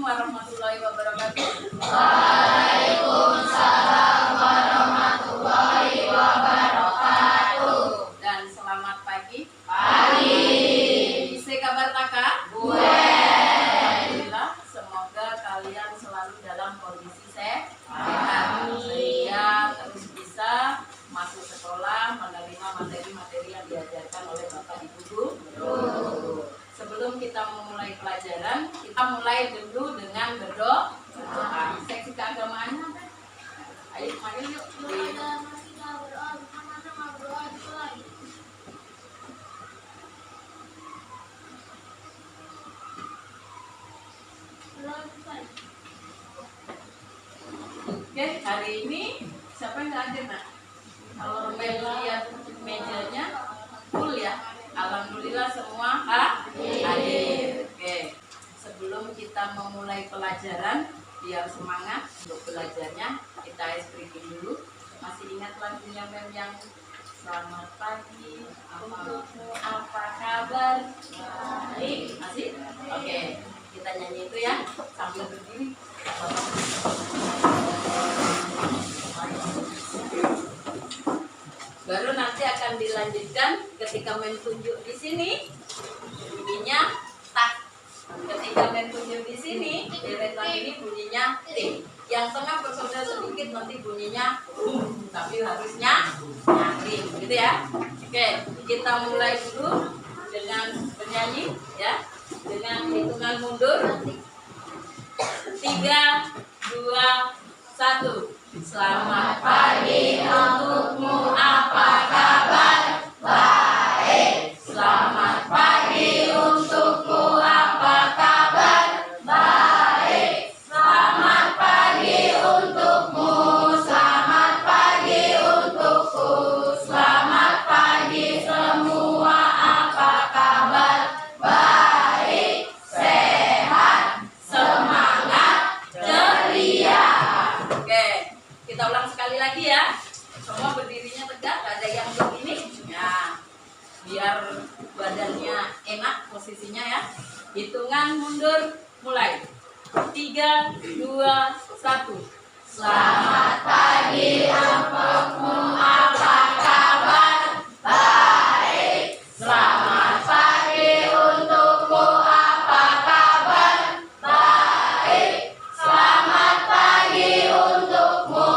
warahmatullahi wabarakatuh. Waalaikumsalam warahmatullahi wabarakatuh. Dan selamat pagi. Pagi. Isi kabar kakak? Gue. Alhamdulillah, semoga kalian selalu dalam kondisi sehat, sehingga terus bisa masuk sekolah, menerima materi-materi yang diajarkan oleh Bapak Ibu Guru. Sebelum kita memulai pelajaran, kita mulai dulu dengan berdoa. Seksi keagamaannya apa? Ayo, mari yuk. Oke, hari ini siapa yang nggak hadir, Nak? Kalau lihat mejanya full ya. Alhamdulillah semua hadir. Oke, sebelum kita memulai pelajaran, biar semangat untuk belajarnya, kita ice breaking dulu. Masih ingat lagunya Mem yang selamat pagi, apa kabar? Baik, masih? Oke, kita nyanyi itu ya sambil berdiri. Baru nanti akan dilanjutkan ketika Mem tunjuk di sini bunyinya tak. Ketika Mem tunjuk di sini deretan ini bunyinya t. Yang tengah bersaudara sedikit nanti bunyinya tapi harusnya nyaring gitu ya. Oke, kita mulai dulu dengan bernyanyi ya. Dengan hitungan mundur 3, 2, 1. Selamat pagi untukmu, apa kabar? Baik. Selamat pagi untukku, apa kabar? Baik. Selamat pagi untukmu, selamat pagi untukku, selamat pagi semua, apa kabar? Baik, sehat, semangat, ceria. Oke, kita ulang sekali lagi ya. Semua berdirinya tegak, gak ada yang begini. Ya, biar badannya enak posisinya ya. Hitungan mundur, mulai. 3, 2, 1. Selamat pagi untukmu, apa kabar? Baik. Selamat pagi untukmu, apa kabar? Baik. Selamat pagi untukmu,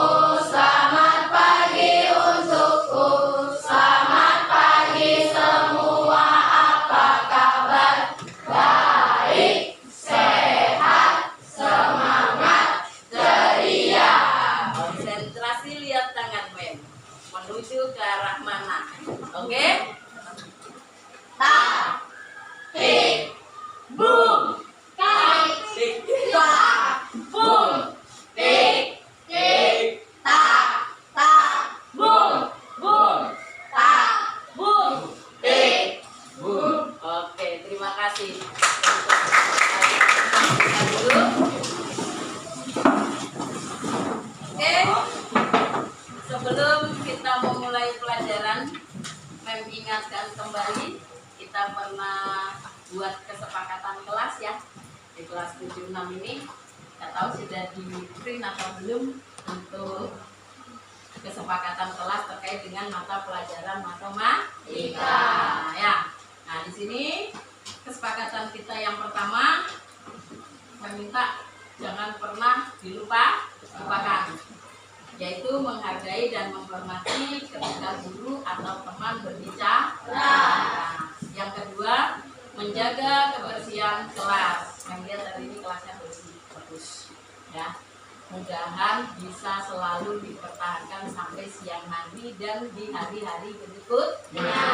selamat pagi untukku, selamat pagi semua, apa kabar? Baik, sehat, semangat, ceria. Konsentrasi, lihat tangan Mem menuju ke arah mana? Oke? Tak, tik, boom, kait, tik, tak, boom, tik, tik, tak, boom, boom, tak, boom, tik, boom. Oke, terima kasih. Dulu. Oke, sebelum kita memulai pelajaran, Mem ingatkan kembali, kita pernah buat kesepakatan kelas ya. Di kelas 76 ini, nggak tahu sudah di print atau belum untuk kesepakatan kelas terkait dengan mata pelajaran matematika. Ya, nah di sini kesepakatan kita yang pertama, meminta jangan pernah dilupakan, yaitu menghargai dan menghormati ketika guru atau teman berbicara. Nah, yang kedua, menjaga kebersihan kelas. Yang lihat hari ini kelasnya bersih, bagus ya. Mudahan bisa selalu dipertahankan sampai siang hari dan di hari-hari berikutnya.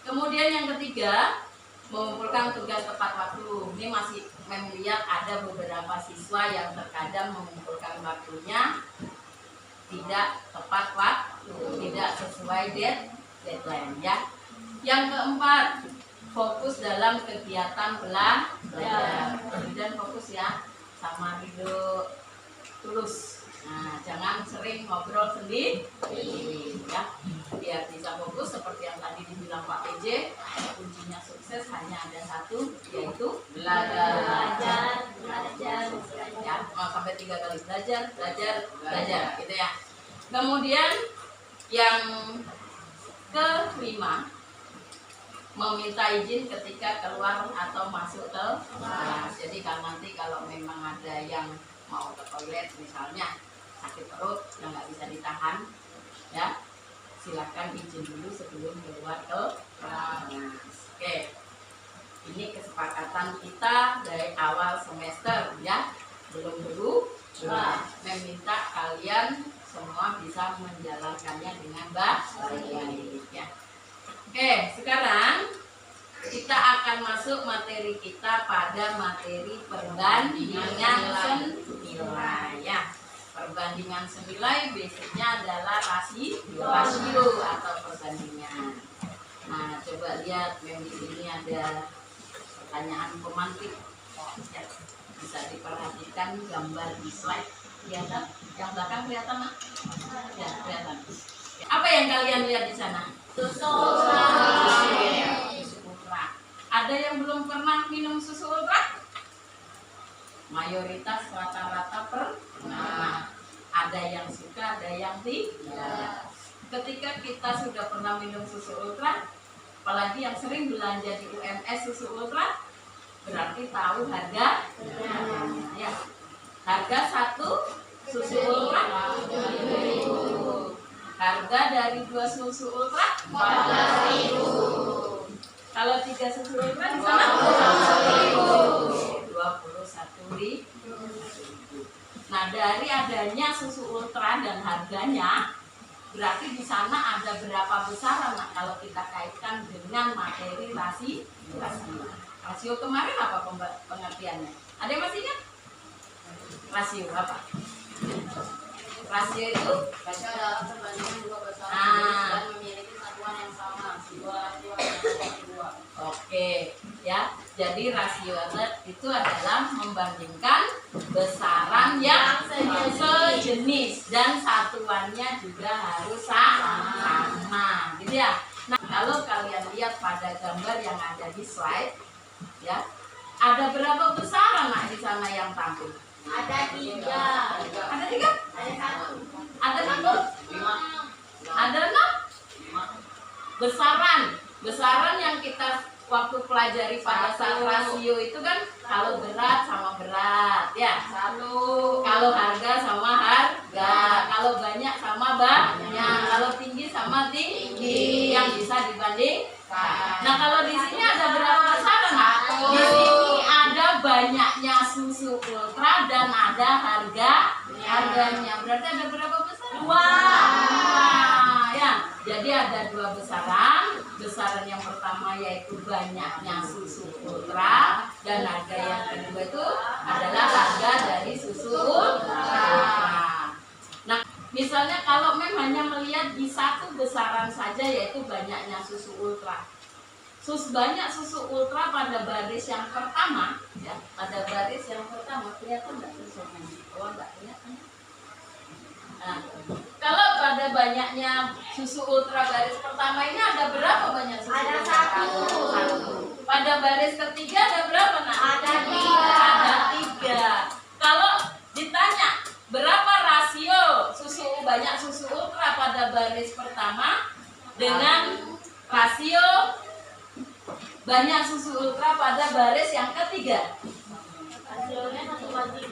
Kemudian yang ketiga, mengumpulkan tugas tepat waktu. Ini masih melihat ada beberapa siswa yang terkadang mengumpulkan waktunya tidak tepat waktu, tidak sesuai deadline ya. Yang keempat, fokus dalam kegiatan belajar. Dan fokus ya, sama Ridho Tulus. Nah, jangan sering ngobrol sendiri ya, biar bisa fokus seperti yang tadi dibilang Pak PJ. Kuncinya sukses hanya ada satu, yaitu belajar. 3 kali belajar, gitu ya. Kemudian yang kelima, meminta izin ketika keluar atau masuk ke kelas. Jadi kalau memang ada yang mau ke toilet misalnya sakit perut yang nggak bisa ditahan, ya silakan izin dulu sebelum keluar ke kelas. Oke, ini kesepakatan kita dari awal semester ya, belum meminta kalian semua bisa menjalankannya dengan baik ya. Oke, sekarang kita akan masuk materi kita pada materi perbandingan senilai ya. Perbandingan senilai basicnya adalah rasio atau perbandingan. Nah, coba lihat yang di sini ada pertanyaan pemantik. Ya, bisa diperhatikan gambar di slide. Kelihatan? Yang belakang kelihatan, Nak? Ya, kelihatan. Apa yang kalian lihat di sana? Susu ultra. Ada yang belum pernah minum susu ultra? Mayoritas rata-rata pernah. Ada yang suka, ada yang tidak. Ketika kita sudah pernah minum susu ultra, apalagi yang sering belanja di UMS susu ultra, berarti tahu harga. Ya. Harga satu susu ultra 7.000. Harga dari 2 susu ultra 14.000. Kalau 3 susu ultra di sana 21.000. Nah, dari adanya susu ultra dan harganya, berarti di sana ada berapa besaran? Nah, kalau kita kaitkan dengan materi rasio. Rasio kemarin apa pengertiannya? Ada yang masih ingat? Rasio apa? Rasio itu adalah perbandingan dua besaran dan memiliki satuan yang sama. Oke, ya. Jadi rasio itu adalah membandingkan besaran yang sejenis dan satuannya juga harus sama, gitu ya. Nah, kalau kalian lihat pada gambar yang ada di slide, ya, ada berapa besaran di sana yang tampil? Ada 3. Ada 3? Ada 1. Ada 1? 5. Ada 6? Besaran yang kita waktu pelajari pada saat rasio itu kan kalau berat sama berat ya. Kalau harga sama harga, kalau banyak sama banyak, kalau tinggi sama tinggi yang bisa dibandingkan. Nah, kalau di sini ada berapa besaran? Di sini ada banyaknya susu ultra dan ada harganya. Berarti ada berapa besaran? 2. Ya. Jadi ada 2 besaran. Besaran yang pertama yaitu banyaknya susu ultra dan harga yang kedua itu adalah harga dari susu ultra. Nah, misalnya kalau hanya melihat di satu besaran saja yaitu banyaknya susu ultra. Banyak susu ultra pada baris yang pertama, ya, pada baris yang pertama kelihatan nggak susunya? Oh, nggak kelihatan. Nah, kalau pada banyaknya susu ultra baris pertama ini ada berapa banyak susu? Ada ultra? 1. Pada baris ketiga ada berapa, Nak? Ada 3. Ada 3. Kalau ditanya berapa rasio banyak susu ultra pada baris pertama dengan rasio banyak susu ultra pada baris yang ketiga? Hasilnya 1:3.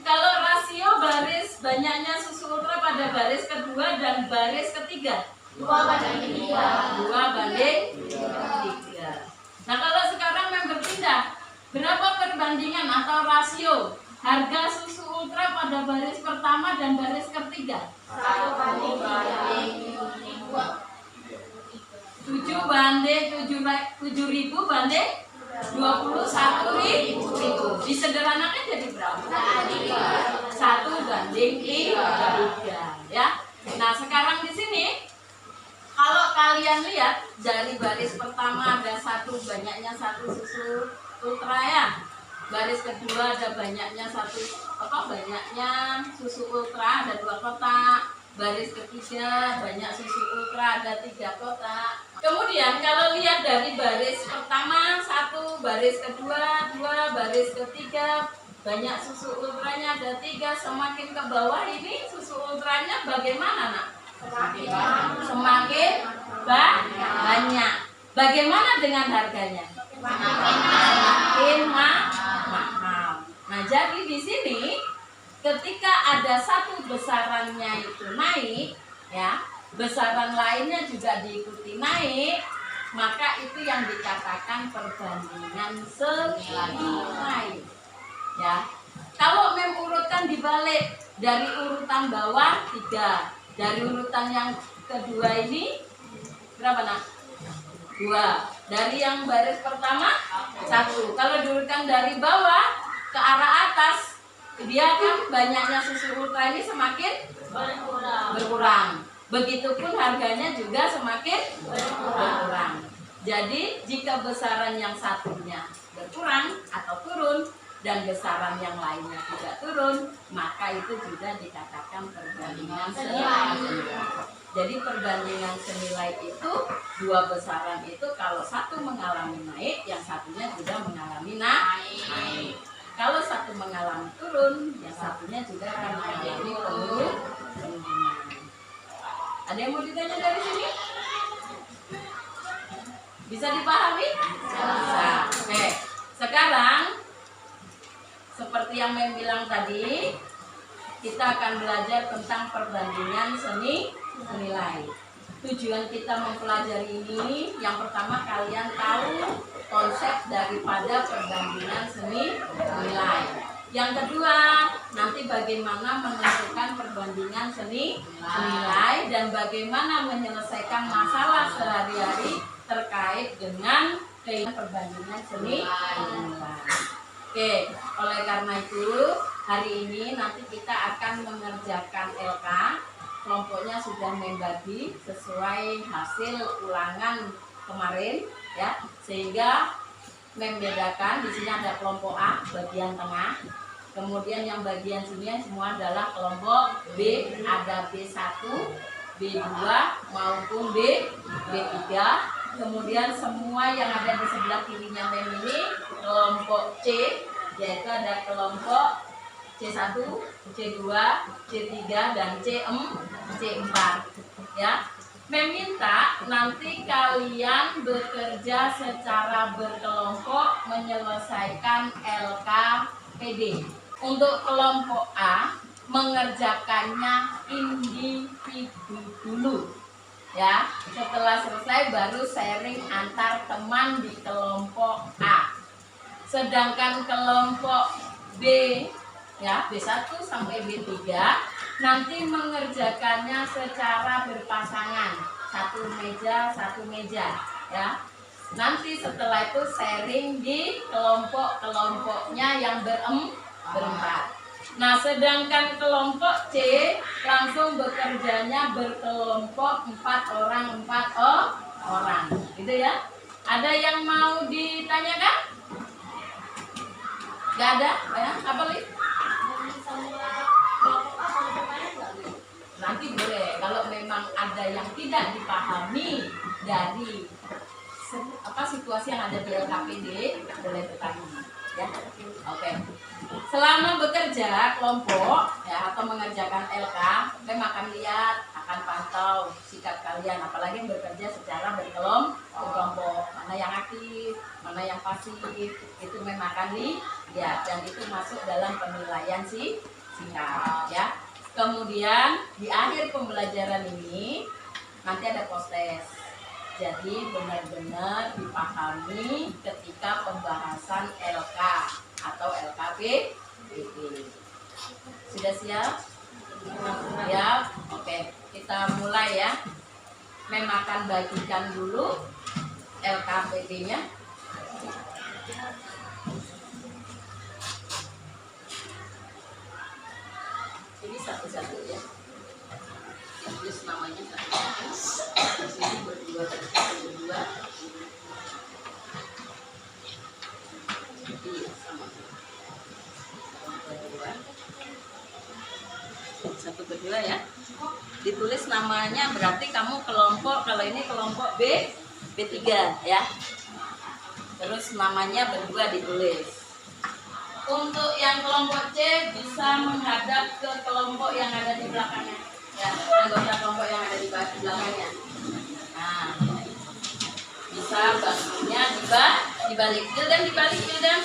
Kalau rasio baris banyaknya susu ultra pada baris kedua dan baris ketiga? 2:3. 2:3. Nah, kalau sekarang berpindah, berapa perbandingan atau rasio harga susu ultra pada baris pertama dan baris ketiga? 1:3. 7.000 banding 21.000. Disederhanakan jadi berapa? 1:3, ya. Nah, sekarang di sini kalau kalian lihat dari baris pertama ada banyaknya satu susu ultra ya. Baris kedua ada banyaknya banyaknya susu ultra ada 2 kotak. Baris ketiga banyak susu ultra ada 3 kotak. Kemudian kalau lihat dari baris pertama 1, baris kedua 2, baris ketiga banyak susu ultranya ada 3, semakin ke bawah ini susu ultranya bagaimana nak? Semakin banyak. Bagaimana dengan harganya? Semakin mahal. Nah, jadi di sini ketika ada satu besarannya itu naik, ya, besaran lainnya juga diikuti naik, maka itu yang dikatakan perbandingan senilai. Ya, kalau urutkan dibalik dari urutan bawah 3, dari urutan yang kedua ini berapa nak? 2. Dari yang baris pertama 1. Kalau diurutkan dari bawah ke arah atas, dia kan banyaknya susu ultra ini semakin berkurang. Begitupun harganya juga semakin berkurang. Jadi jika besaran yang satunya berkurang atau turun dan besaran yang lainnya tidak turun, maka itu juga dikatakan perbandingan senilai. Jadi perbandingan senilai itu 2 besaran itu kalau satu mengalami naik, yang satunya juga mengalami naik. Kalau satu mengalami turun, yang satunya juga akan mengalami penurunan. Ada yang mau ditanya dari sini? Bisa dipahami? Bisa. Oke. Sekarang seperti yang Mem bilang tadi, kita akan belajar tentang perbandingan senilai. Tujuan kita mempelajari ini, yang pertama kalian tahu konsep daripada perbandingan senilai. Yang kedua, nanti bagaimana menentukan perbandingan senilai dan bagaimana menyelesaikan masalah sehari-hari terkait dengan perbandingan senilai. Oke, oleh karena itu hari ini nanti kita akan mengerjakan LK. Kelompoknya sudah membagi sesuai hasil ulangan kemarin, ya, sehingga membedakan di sini ada kelompok A bagian tengah, kemudian yang bagian sini semua adalah kelompok B, ada B1, B2 maupun B3. Kemudian semua yang ada di sebelah kirinya Mem ini kelompok C, yaitu ada kelompok C1, C2, C3 dan C4. Ya, Mem minta nanti kalian bekerja secara berkelompok menyelesaikan LKPD. Untuk kelompok A mengerjakannya individu dulu. Ya, setelah selesai baru sharing antar teman di kelompok A. Sedangkan kelompok B, ya, B1 sampai B3 nanti mengerjakannya secara berpasangan, satu meja, ya. Nanti setelah itu sharing di kelompok-kelompoknya yang berempat. Nah, sedangkan kelompok C langsung bekerjanya berkelompok 4 orang, gitu ya. Ada yang mau ditanyakan? Gak ada? Ya? Apa lagi? Nanti boleh, kalau memang ada yang tidak dipahami dari situasi yang ada di LKPD, boleh bertanya. Ya, oke. Selama bekerja kelompok, ya, atau mengerjakan LK, Mem akan lihat, akan pantau sikap kalian, apalagi yang bekerja secara berkelompok, mana yang aktif, mana yang pasif, itu Mem akan lihat, dan itu masuk dalam penilaian sikap, ya. Kemudian di akhir pembelajaran ini nanti ada post test. Jadi benar-benar dipahami ketika pembahasan LK atau LKPD. Sudah siap? Ya, oke. Kita mulai ya. Mem akan bagikan dulu LKPD-nya. Ini satu-satu ya. Tulis namanya satu-satu. Ini berdua. Iya, sama. Satu berdua ya. Ditulis namanya, berarti kamu kelompok, kalau ini kelompok B3 ya. Terus namanya berdua ditulis. untuk yang kelompok C bisa menghadap ke kelompok yang ada di belakangnya. Ya, anggota kelompok yang ada di belakangnya. Nah, bisa bangkunya dibalik. Gildan dibalik, Gildan.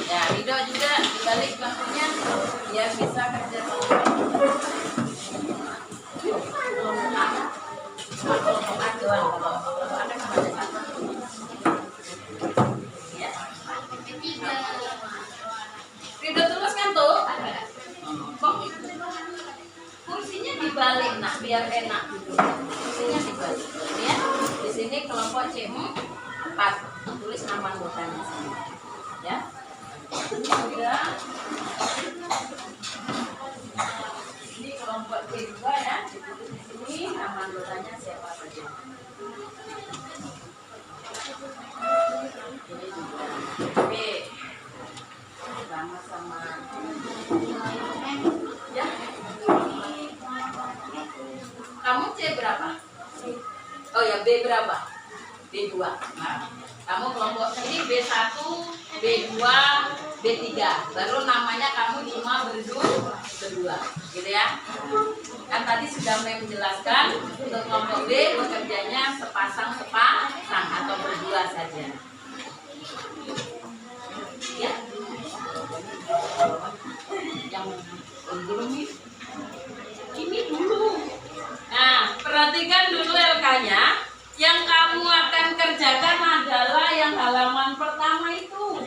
Ya, Rido juga dibalik bangkunya biar bisa kerja sama. Kelompok A doang, kalau ada sama ada satu. Ya. Rido terus kan tuh? Kok kursinya dibalik, nak, biar enak duduk. Kursinya dibalik, ya. Di sini kelompok C4, tulis nama anggotanya sini, ya. Sudah. Ini kelompok C2 ya, ditulis di sini nama anggotanya siapa saja. Ini juga B, sama-sama. Ya. Kamu C berapa? Oh ya, B berapa? B2. Nah, kamu kelompok ini B1, B2, B3. Baru namanya kamu cuma berdua, gitu ya. Kan tadi sudah menjelaskan untuk kelompok B bekerjanya sepasang-sepasang atau berdua saja. Ya. Yang belum ini dulu. Nah, perhatikan dulu LK-nya. Yang kamu akan kerjakan adalah yang halaman pertama itu.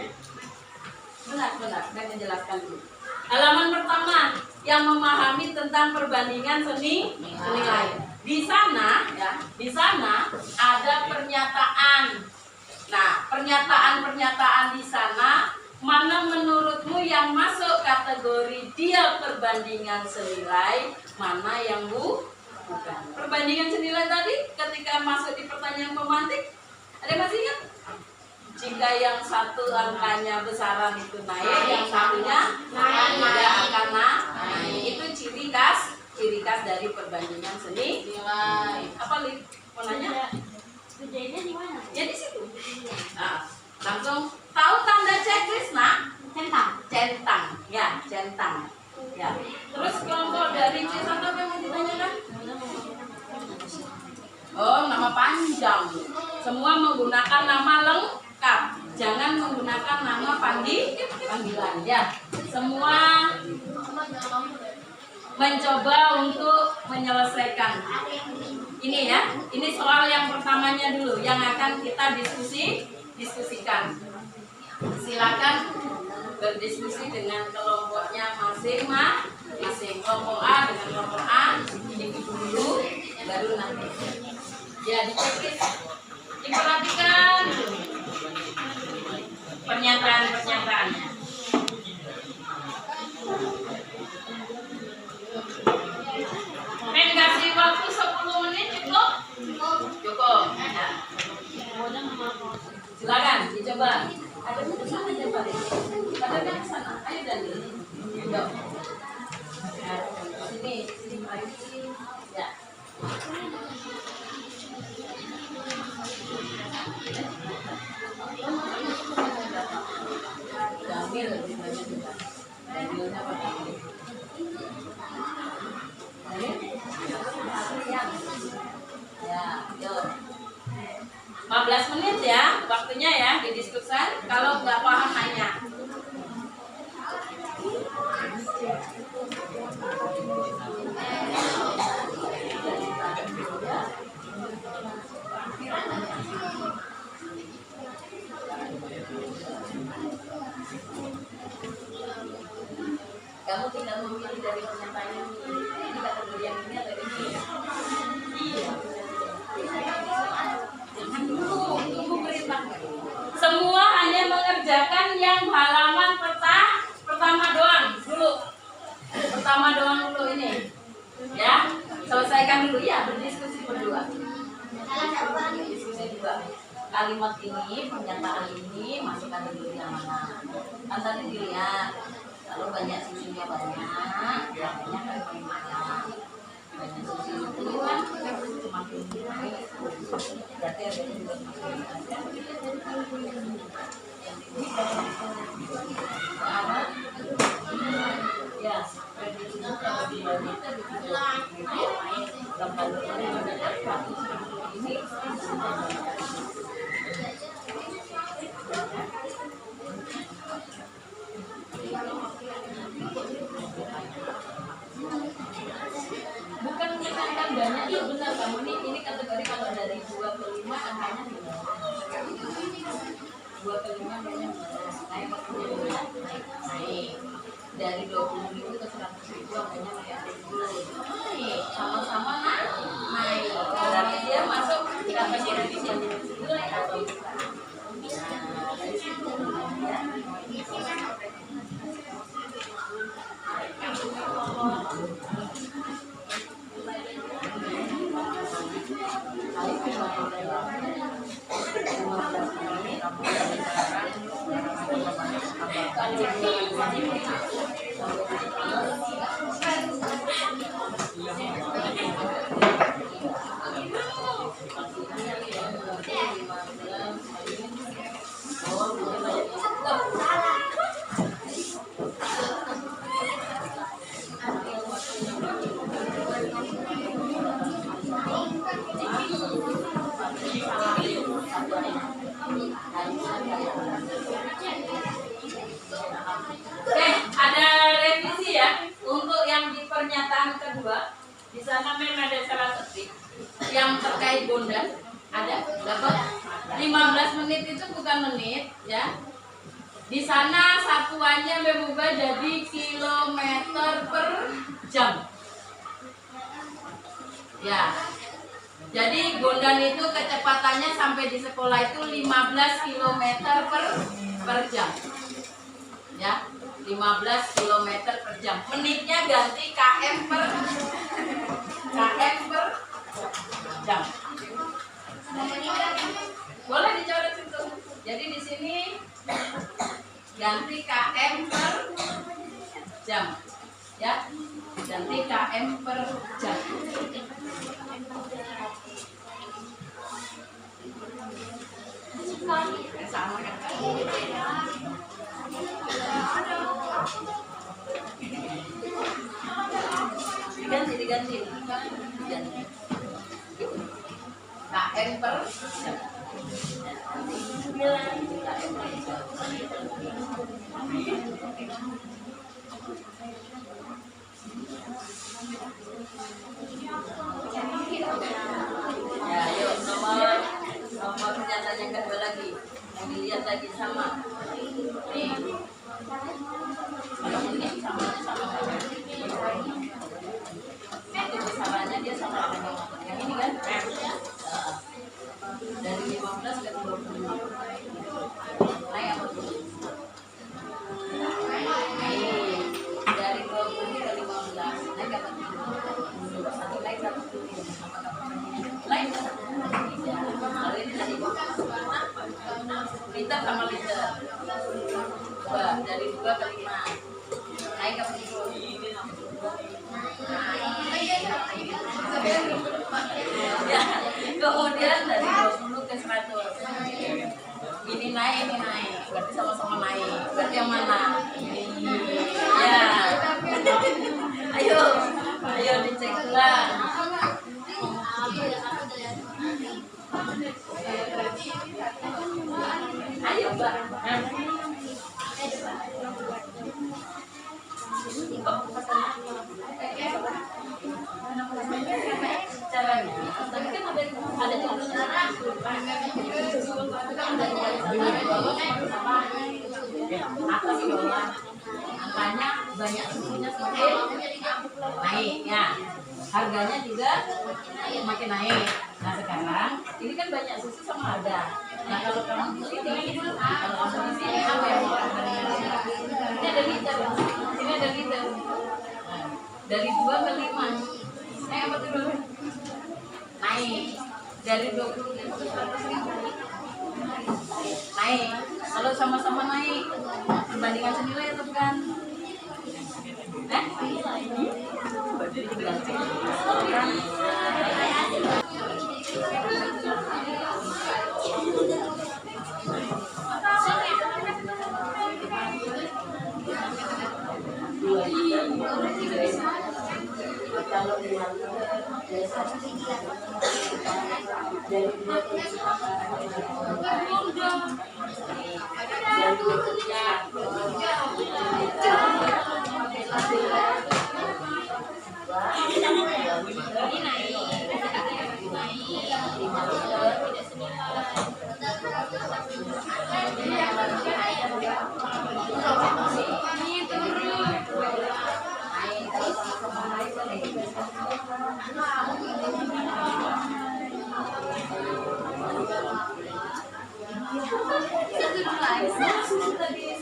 Benar, saya menjelaskan dulu. Halaman pertama yang memahami tentang perbandingan senilai. Di sana, ya, di sana ada pernyataan. Nah, pernyataan-pernyataan di sana mana menurutmu yang masuk kategori dia perbandingan senilai, mana yang bukan? Perbandingan senilai tadi ketika masuk di pertanyaan pemantik, ada masih ingat? Jika yang satu angkanya besaran itu naik, yang satunya tidak akan naik. Itu ciri khas dari perbandingan senilai. Apa Lip? Mau nanya? Kerjanya di mana? Ya di situ. Nah, langsung tahu tanda checklist, nak? Centang, ya, centang. Ya. Terus kelompok dari C1 apa yang mau ditanyakan? Oh, nama panjang. Semua menggunakan nama lengkap. Jangan menggunakan nama panggilan, ya. Semua mencoba untuk menyelesaikan. Ini ya. Ini soal yang pertamanya dulu yang akan kita diskusikan. Silakan berdiskusi dengan kelompoknya masing-masing. Kelompok A dengan kelompok A ini dulu, baru nanti. Ya, dicek, diperhatikan pernyataan-pernyataannya. Men kasih waktu 10 menit cukup? Cukup. Ya. Silakan dicoba. Ada di sana coba deh. Ada ke sana. Ayo Dani. Yuk. Nah, sini lagi. Ya. Jamil lebih banyak juga. Jamilnya apa Jamil? Ya, yuk. 15 menit ya, waktunya ya didiskusikan. Kalau nggak paham nanya. Kamu tinggal memilih dari pernyataan ini kategori yang ini atau ini. Iya. Jangan dulu, tunggu perintah. Semua hanya mengerjakan yang halaman pertama doang dulu. Pertama doang dulu ini. Ya, selesaikan dulu ya, berdiskusi berdua. Diskusi dua. Kalimat ini, pernyataan ini masuk kategori yang mana? Kan tadi dilihat. Kalau banyak susunya banyak kan banyak. Banyak susu itu kan semakin baik. Berarti ada juga semakin baik. Bukan meningkatkan banyak, itu benar kamu ini kategori kalau dari 2 ke 5 angkanya 2 ke 5 angkanya naik naik dari 20.000 ke 100.000 angkanya naik sama-sama naik berarti dia masuk di kategori revisi nilai atau bukan. Nah dari situ ya. Oke, ada revisi ya untuk yang di pernyataan kedua. Di sana memang ada salah ketik yang terkait bondan. Ada dapat 15 menit itu bukan menit ya. Di sana satuannya berubah jadi kilometer per jam. Ya. Jadi bondan itu kecepatannya sampai di sekolah itu 15 km per jam. Ya, 15 km per jam. Menitnya ganti km per jam. Boleh dicoret itu. Jadi di sini ganti km per jam. Ya, ganti km per jam. Sama kan? Diganti. KM per jam. Ya, yuk nomor pernyataan yang kedua lagi. Yang dilihat lagi sama. Nih. Kalau ini sama. Itu besarannya dia sama dengan yang ini kan? Dari 15 ke 25. Naik apa tuh? Dari 20 ke 15. Naik apa tuh? Satu naik satu turun. Naik kalau ini tadi liter sama liter. 2 dari 2 ke 5. Naik apa turun? Ya, kemudian dari 20 ke 100. Ini naik. Berarti sama-sama naik. Berarti yang mana? Ya. Ayo dicek ulang. Ayo, Mbak. Caranya, tapi kan ada cara. Atas bawah, angkanya banyak susunya semakin naik ya. Harganya juga makin naik. Nah sekarang ini kan banyak susu sama harga. Nah kalau kamu di sini, kalau kamu di sini apa yang mau kamu? Ini ada liter, ini ada liter. Nah, dari 2 ke 5. Apa tuh? Naik dari 20.000 ke 100.000. Naik. Kalau sama-sama naik, perbandingan senilai atau bukan? Kalau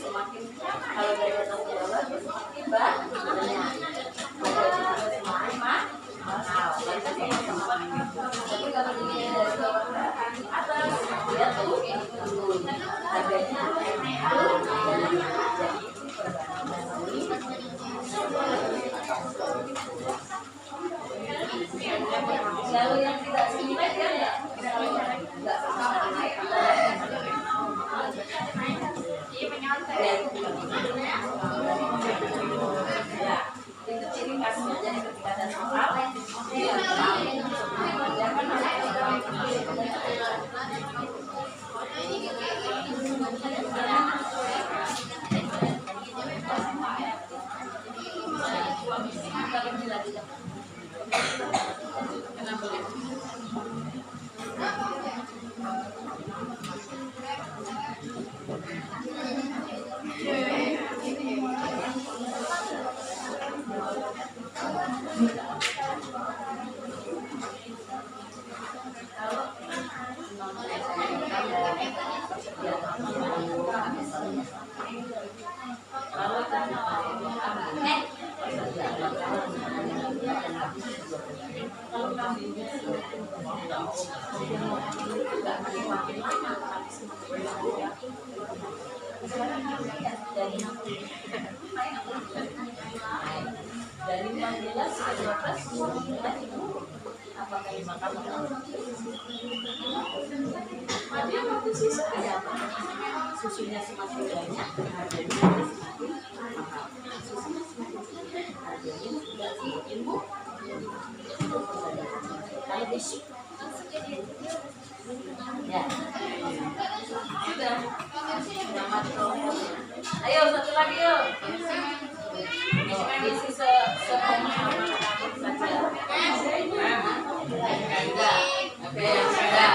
Semakin kalau dari atas ke bawah semakin banyak. Tapi kalau ini dari bawah ke atas dia tuh harganya kalau yang tidak senilai dia nggak sama naik. Ya, itu ciri khasnya. Jadi ketika ada soal, dia jangan dari yang jelas apakah dimakan dia waktu susu ya susunya semakin banyak harganya semakin mahal susunya semakin harganya juga ilmu kalau basic ya sudah selamat ayo satu lagi yuk isi sepemahaman kamu saja oke sudah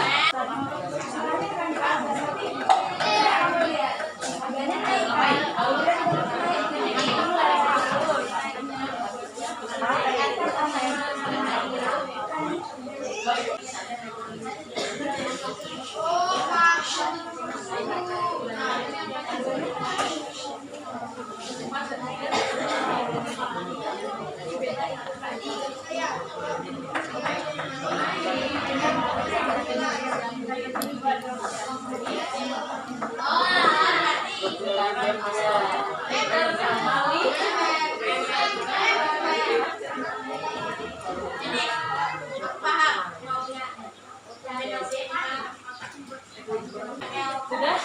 sudah?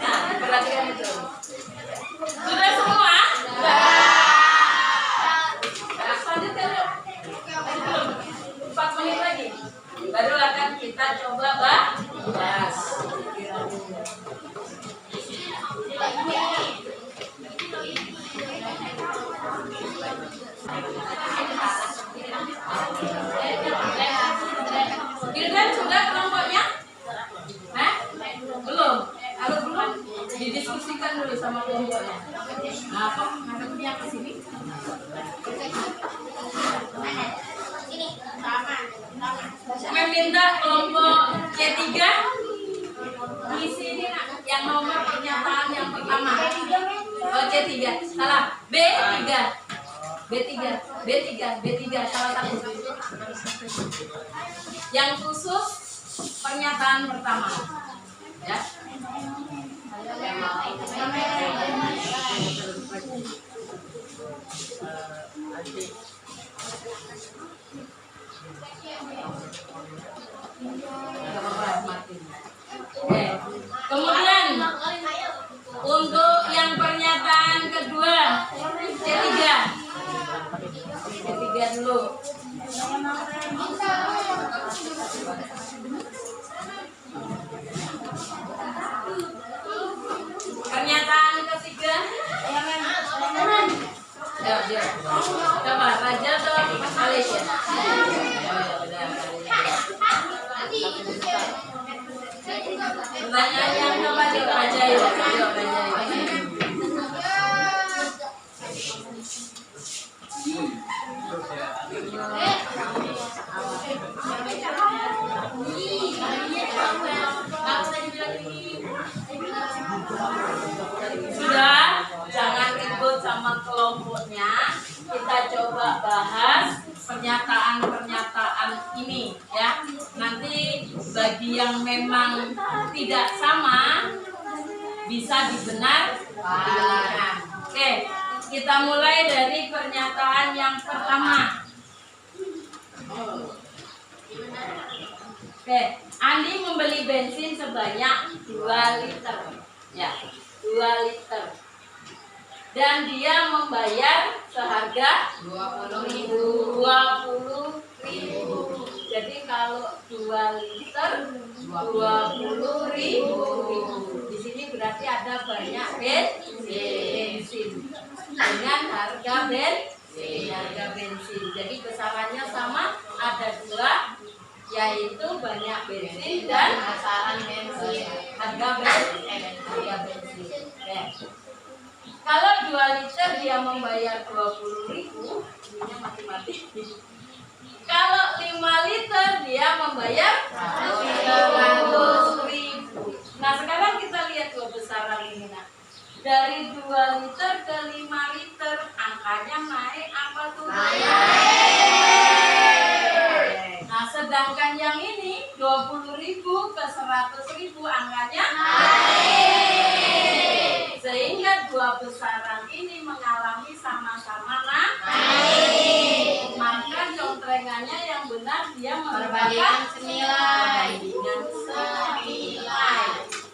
Nah, perhatikan itu. Sudah semua? Nah, selanjutnya yuk. 4 menit lagi. Baru akan kita coba bahas. Gildan sudah kelompoknya? Belum? Kalau belum, didiskusikan dulu sama kelompoknya. Nah, kok ngadepnya ke sini? Meminta kelompok C3 isi ini nak, yang nomor pernyataan yang pertama. Oh, C3, salah. B3, salah satu. Yang khusus pernyataan pertama. Ya. Kemudian untuk yang pernyataan kedua C3 dulu. Pernyataan ketiga. Ya. Coba Raja atau Alis ya? Pertanyaan yang coba di Raja ya. Sudah, jangan ribut sama kelompoknya. Kita coba bahas pernyataan-pernyataan ini ya. Nanti bagi yang memang tidak sama bisa dibenarkan. Oke, kita mulai dari pernyataan yang pertama. Oke, Andi membeli bensin sebanyak 2 liter. Ya, 2 liter. Dan dia membayar seharga 20.000. Jadi kalau 2 liter 20.000. Di sini berarti ada banyak bensin dengan harga bensin. Jadi besarannya sama, ada 2, yaitu banyak bensin dan Besaran bensin. harga bensin. Ya. Kalau 2 liter dia membayar 20.000, ininya mati-mati. Kalau 5 liter dia membayar 100.000. Nah sekarang kita lihat dua besaran ini. Nah, dari 2 liter ke 5 liter angkanya naik apa turun? Naik. Nah sedangkan yang ini 20.000 ke 100.000 angkanya naik. Sehingga dua besaran ini mengalami sama-sama naik. Maka contrengannya yang benar dia merupakan senilai.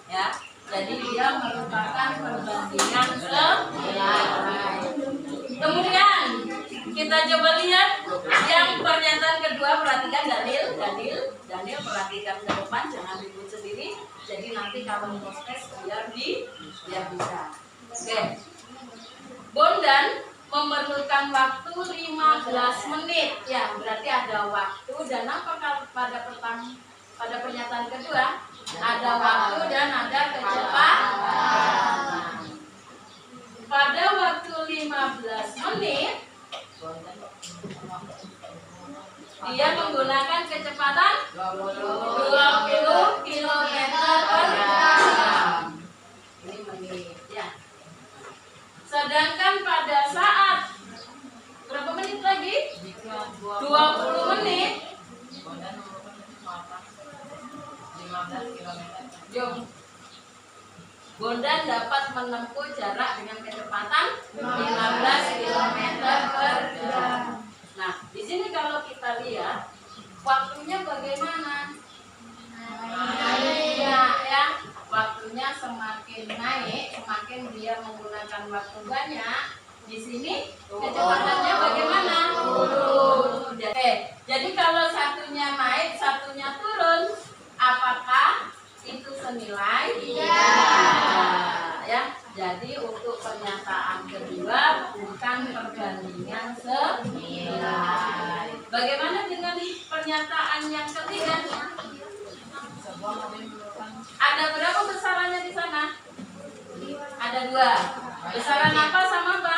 Ya, jadi dia merupakan perbandingan senilai. Kemudian kita coba lihat yang pernyataan kedua. Perhatikan Daniel perhatikan ke depan, jangan ribut sendiri. Jadi nanti kalau mau tes biar bisa. Oke. Bondan memerlukan waktu 15 menit. Ya, berarti ada waktu dan apa kalau pada pernyataan kedua? Ada waktu dan ada kecepatan. Pada waktu 15 menit dia menggunakan kecepatan 20 km per jam. Ini menit ya. Sedangkan pada saat berapa menit lagi? 20 menit. Bondan dapat menempuh jarak dengan kecepatan 15 km per jam. Nah, di sini kalau kita lihat waktunya bagaimana? Naik ya. Waktunya semakin naik, semakin dia menggunakan waktu banyak. Di sini kecepatannya bagaimana? Turun. Jadi kalau satunya naik, satunya turun, apakah itu senilai? Tidak. Ya. Jadi untuk pernyataan kedua bukan perbandingan senilai. Bagaimana dengan pernyataan yang ketiga? Ada berapa besarannya di sana? Ada 2. Besaran apa sama apa?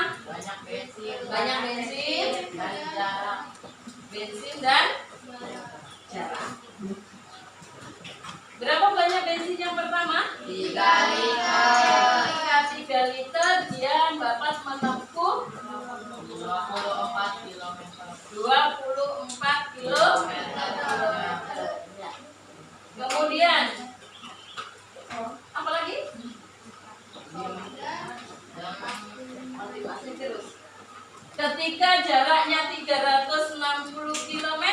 Banyak bensin dan jarak. Bensin dan jarak. Berapa banyak bensin yang pertama? 3 liter. Ketika 3 liter dia dapat menempuh 24 km. 24 km. Kemudian apa lagi? Masih terus. Ketika jaraknya 360 km,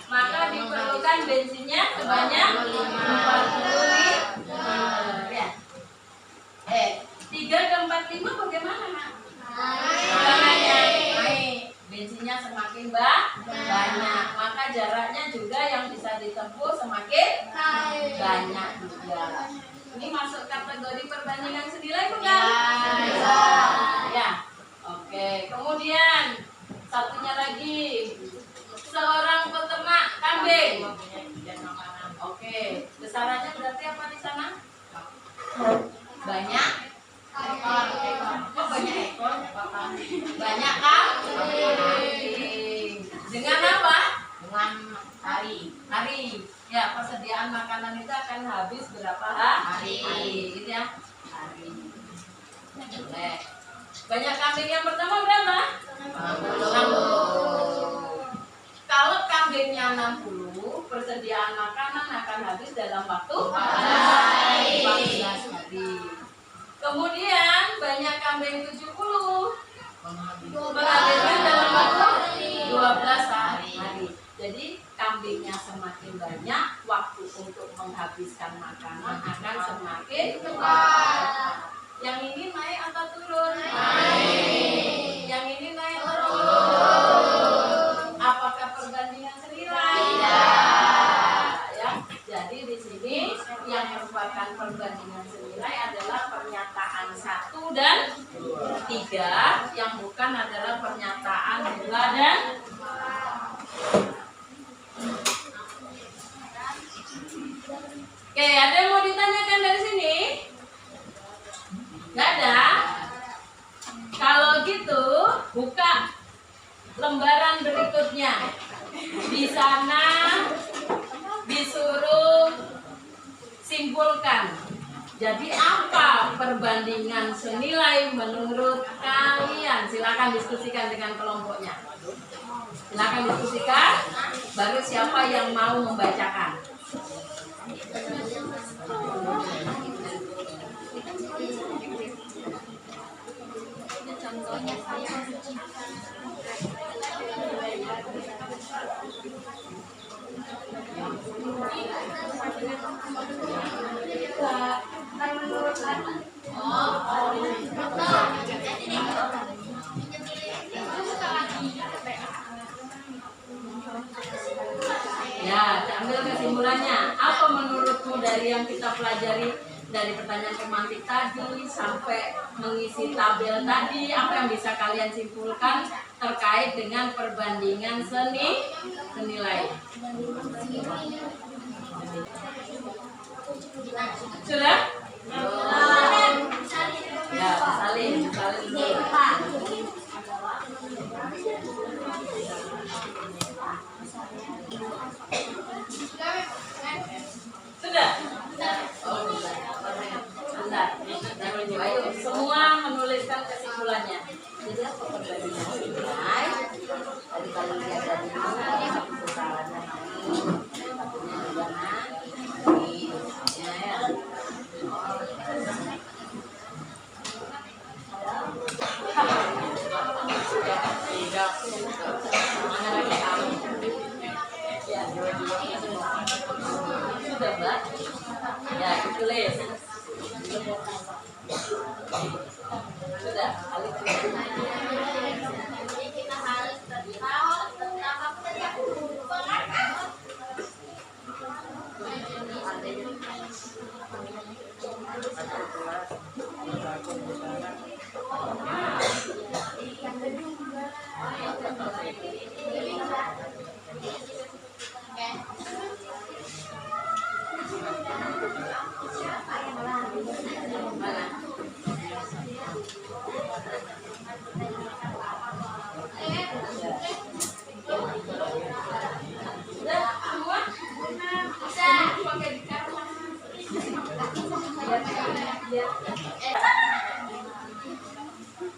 maka diperlukan bensinnya sebanyak 40 liter. Ya. 3 ke 45 bagaimana? Naik. bensinnya semakin banyak, maka jaraknya juga yang bisa ditempuh semakin banyak juga. Ini masuk kategori perbandingan senilai bukan? Ya. Oke, kemudian satunya lagi, seorang peternak kambing. Oke, besarannya berarti apa di sana? Banyak? Banyak ekor? Banyak kambing. Dengan apa? Dengan hari. Ya, persediaan makanan itu akan habis berapa hari? Gitu ya. Hari. Boleh. Banyak kambing yang pertama berapa? 60. Kalau kambingnya 60, persediaan makanan akan habis dalam waktu 14 hari. Kemudian banyak kambing 70, melahirkan dalam waktu 12 hari. Jadi kambingnya semakin banyak, waktu untuk menghabiskan makanan akan semakin cepat. Yang ini naik atau turun? Naik. Yang ini naik atau turun? Apakah perbandingan senilai? Tidak. Ya. Jadi di sini yang merupakan perbandingan senilai adalah pernyataan 1 dan 3, yang bukan adalah pernyataan 2 dan 4. Oke, ada yang mau ditanyakan dari sini? Nggak ada? Kalau gitu, buka lembaran berikutnya. Di sana disuruh simpulkan. Jadi apa perbandingan senilai menurut kalian? Silakan diskusikan dengan kelompoknya. Silakan diskusikan. Baru siapa yang mau membacakan? Contohnya saya Ya, ambil kesimpulannya. Apa menurutmu dari yang kita pelajari, dari pertanyaan pemantik tadi sampai mengisi tabel tadi, apa yang bisa kalian simpulkan terkait dengan perbandingan senilai? Sudah? Ya, salin dulu. Sudah? Oh, bentar. Ayo, semua menuliskan kesimpulannya. Jadi apa perbandingan senilai? Tadi kalian lihat dari besarannya ini, satunya juga ini, ya. Sudah, Mbak? Ya, ditulis. Sudah, jadi kita harus tahu tentang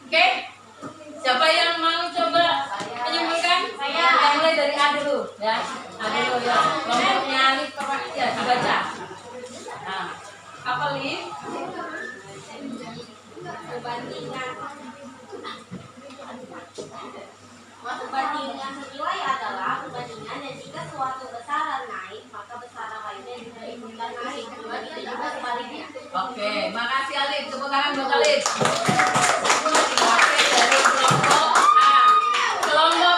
Oke, siapa yang mau coba menyimpulkan? Saya. Mulai dari A dulu, ya. A dulu ya. Kelompoknya Lid ya, dibaca. Nah, apa Lid? Perbandingan senilai adalah perbandingan yang jika suatu besaran naik maka besaran lainnya juga ikutan naik. Begitu juga sebaliknya. Oke, makasih Alif. Tepuk tangan buat Alif. Oke, dari kelompok A. Kelompok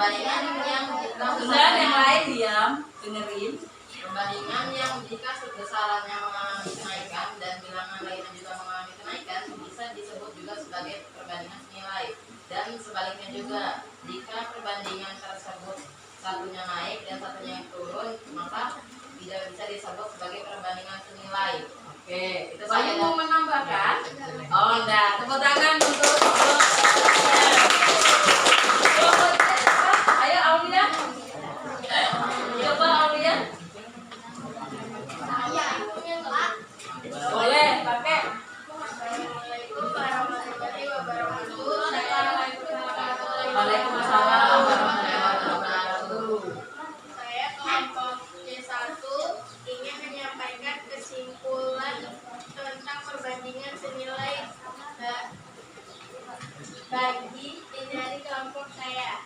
Perbandingan yang jika Dan yang lain diam, dengerin. perbandingan yang jika besarannya mengalami kenaikan dan bilangan lainnya juga mengalami kenaikan bisa disebut juga sebagai perbandingan senilai. Dan sebaliknya juga, jika perbandingan tersebut satunya naik dan satunya turun, maka tidak bisa disebut sebagai perbandingan senilai. Oke, itu saya mau menambahkan. Oh, enggak. Tepuk tangan untuk ayo Aulia. Coba Aulia. Boleh pakai. Waalaikumsalam warahmatullahi wabarakatuh. Saya kelompok C1 ingin menyampaikan kesimpulan tentang perbandingan senilai bagi dari kelompok saya.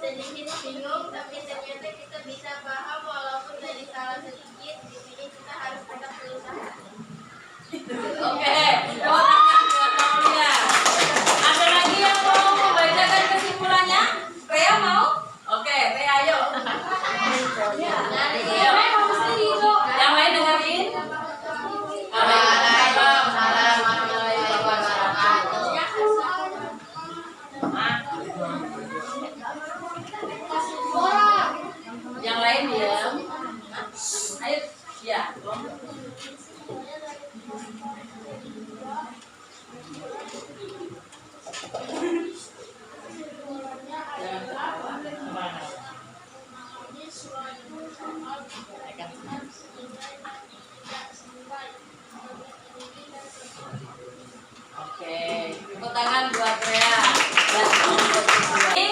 Sedikit bingung, tapi ternyata kita bisa paham walaupun dari salah sedikit. Di sini kita harus tetap berusaha. Oke, tangan buat Aulia. Ada lagi yang mau membacakan kesimpulannya? Rea mau? Oke, Rea ayo. Yang lain dengerin. Waalaikumsalam warahmatullahi wabarakatuh. Yang lain diam. Ayo, ya. Oke, tepuk tangan buat Rea. Dan ini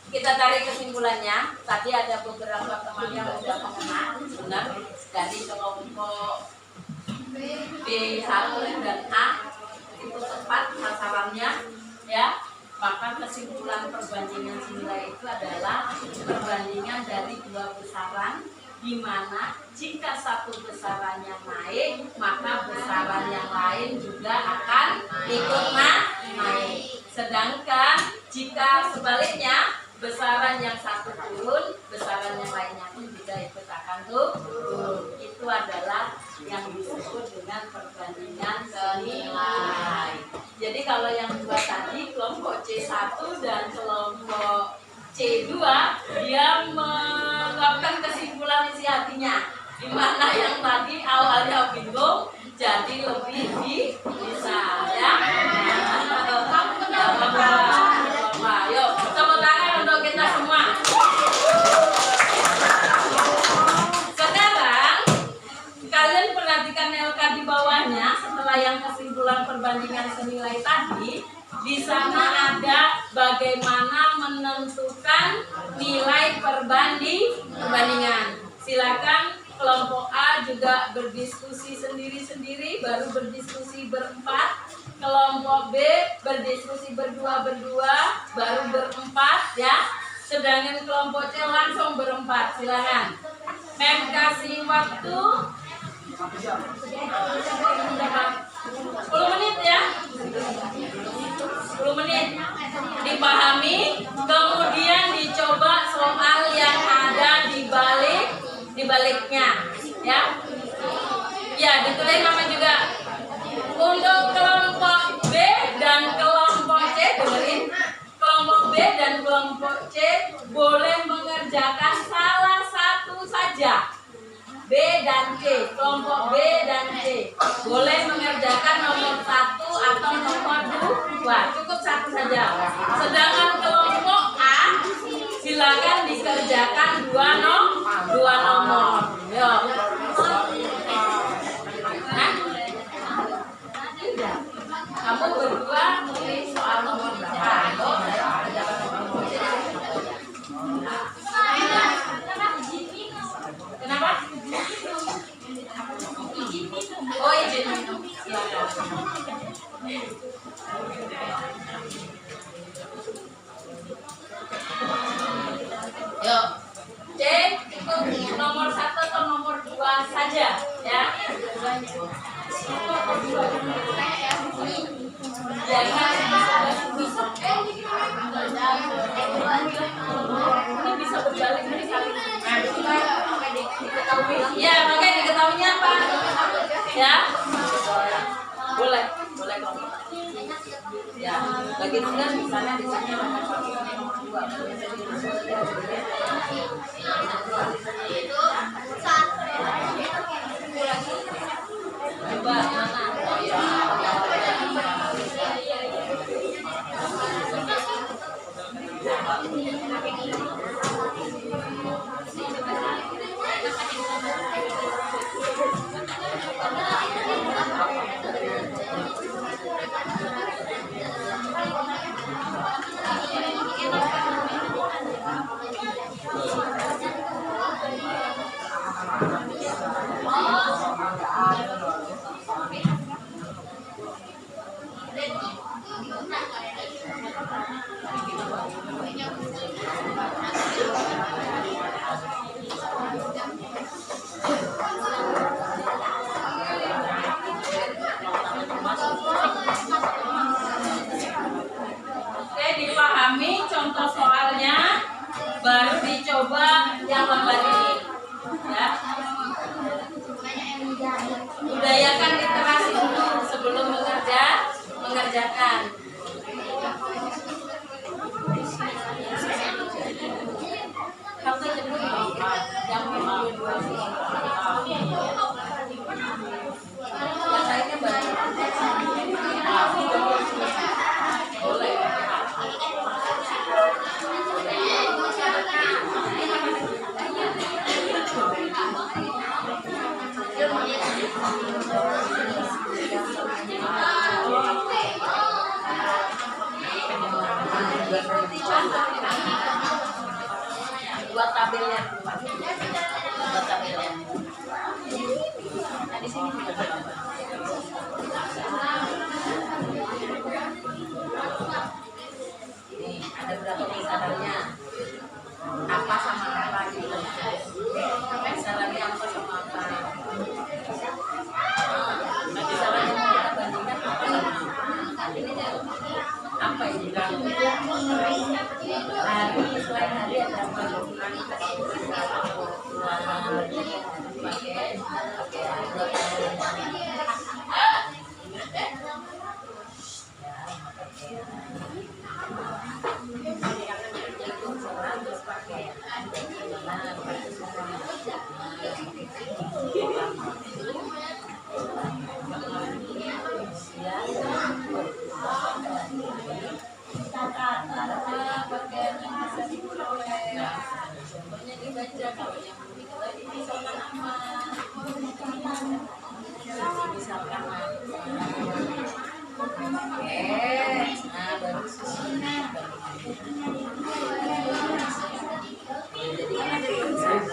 kita tarik kesimpulannya. Tadi ada beberapa teman yang sudah mengenal, benar. Dari kelompok B1 dan A itu tepat sasarannya, ya. Maka kesimpulan perbandingan senilai itu adalah perbandingan dari dua besaran, di mana jika satu besarannya naik, maka besaran yang lain juga akan ikut naik. Sedangkan jika sebaliknya, besaran yang satu turun, besaran yang lainnya pun juga ikut akan turun. Itu adalah yang disebut dengan perbandingan senilai. Jadi kalau yang dua tadi, kelompok C1 dan kelompok C2, dia menguapkan kesimpulan isi hatinya. Di mana yang tadi awalnya bingung, jadi lebih bisa, ya. Yuk, tepuk tangan untuk kita semua. Sekarang kalian perhatikan LK di bawahnya. Setelah yang kesimpulan perbandingan senilai tadi, di sana ada bagaimana menentukan nilai perbandingan. Silakan kelompok A juga berdiskusi sendiri-sendiri, baru berdiskusi berempat. Kelompok B berdiskusi berdua-berdua, baru berempat, ya. Sedangkan kelompok C langsung berempat. Silakan. Mem kasih waktu 10 menit, ya. 10 menit dipahami, kemudian dicoba soal yang ada di baliknya, ya. Ya, ditulis nama juga. Untuk kelompok B dan kelompok C, dengerin. Kelompok B dan kelompok C boleh mengerjakan salah satu saja. B dan C, kelompok B dan C boleh mengerjakan nomor 1 atau nomor 2, cukup satu saja. Sedangkan kelompok A silakan dikerjakan dua nomor. Yuk. Kamu berdua tulis soal nomor berapa? Kenapa? Oh, izin minum. Yuk, C cukup nomor 1 atau nomor 2 saja, ya. Jangan Ya, makanya diketahuinya apa? Ya, boleh kalau ya, bagi tugas misalnya di sini nomor 1 sampai nomor 2. Coba mana? Oh ya. Oke, dipahami contoh soalnya, baru dicoba yang lembar ini. Ya. Budayakan literasi dulu sebelum mengerjakan. Kamu cenderung yang memang yang lainnya baru. Boleh. Buat tabelnya. Buat tabelnya. Nah, di sini juga ada. Ini ada berapa kisarannya? Apa sama apa gitu. Kisarannya apa sama apa? Nah, kisarannya kita bandingkan apa sama apa ini? Hari selain hari ada pembangunan contohnya dibaca, kalau yang begitu tadi misalkan apa? Misalkan nah baru susunnya. Jadi kan ada tulisan.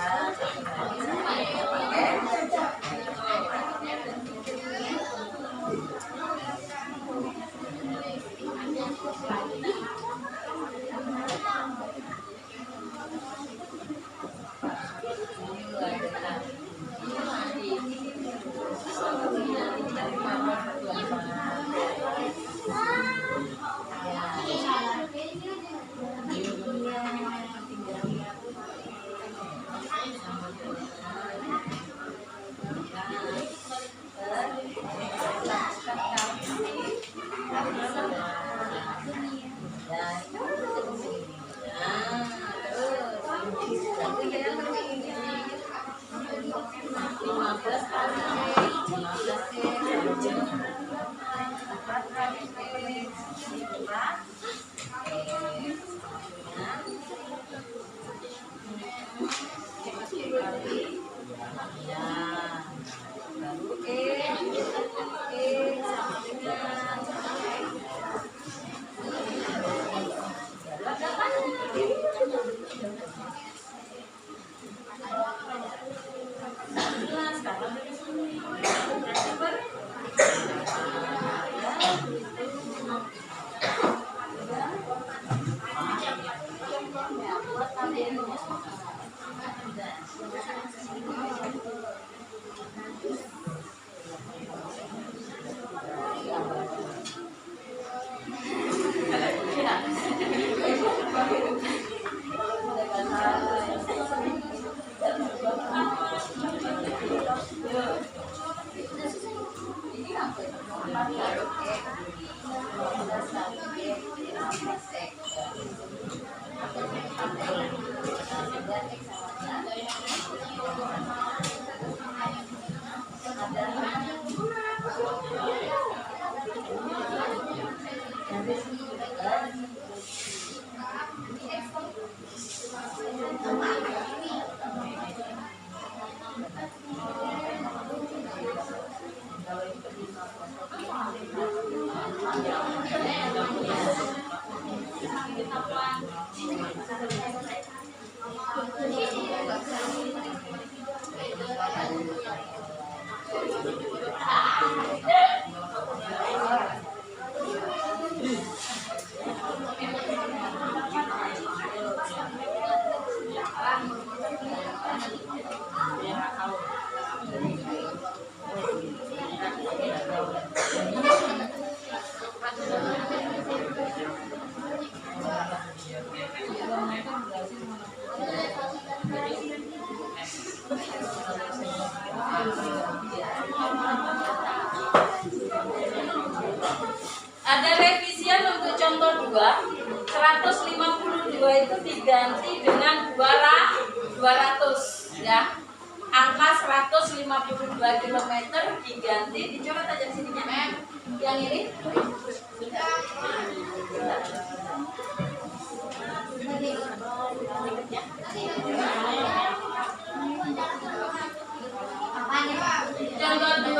Ada revisian untuk contoh 2, 152 itu diganti dengan 200 ya. Angka 152 km diganti, dicoret aja sininya. Yang ini contoh 2.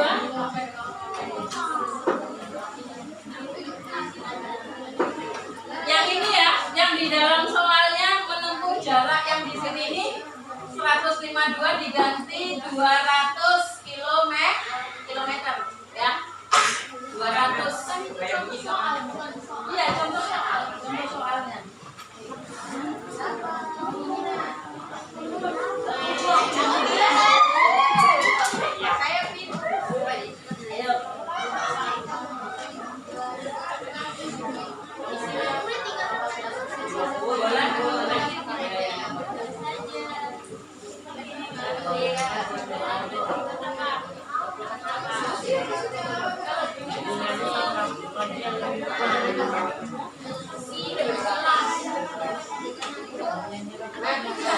Yang ini ya, yang di dalam soalnya menempuh jarak yang di sini ini 152 diganti 200 kilometer ya. 200. Iya, contoh soalnya. Saya pintar. Ayo.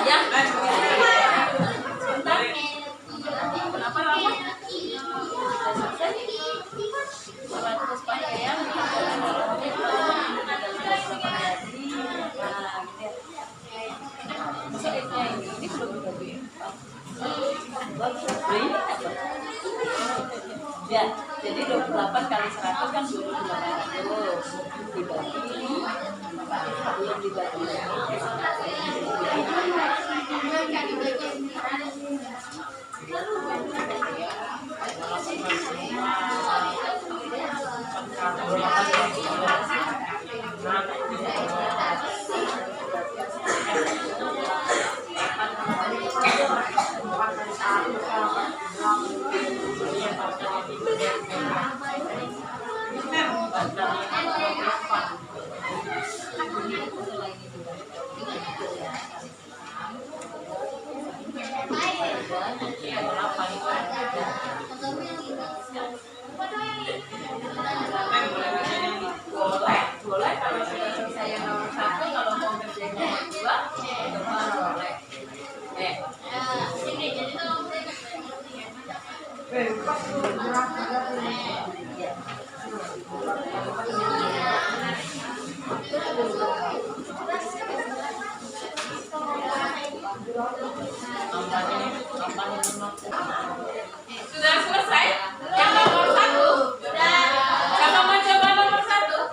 Ya. Bentar. Kenapa lama? 100 pakaian. Ini belum dibagi. Ya, jadi 28 kali 100 kan 2800 dibagi belum dibagi. Boleh kalau saya nomor 1, kalau mau kerjain nomor 2 itu boleh. Ini jadi tolong Sudah selesai? Yang nomor 1? Siapa mau coba nomor 1?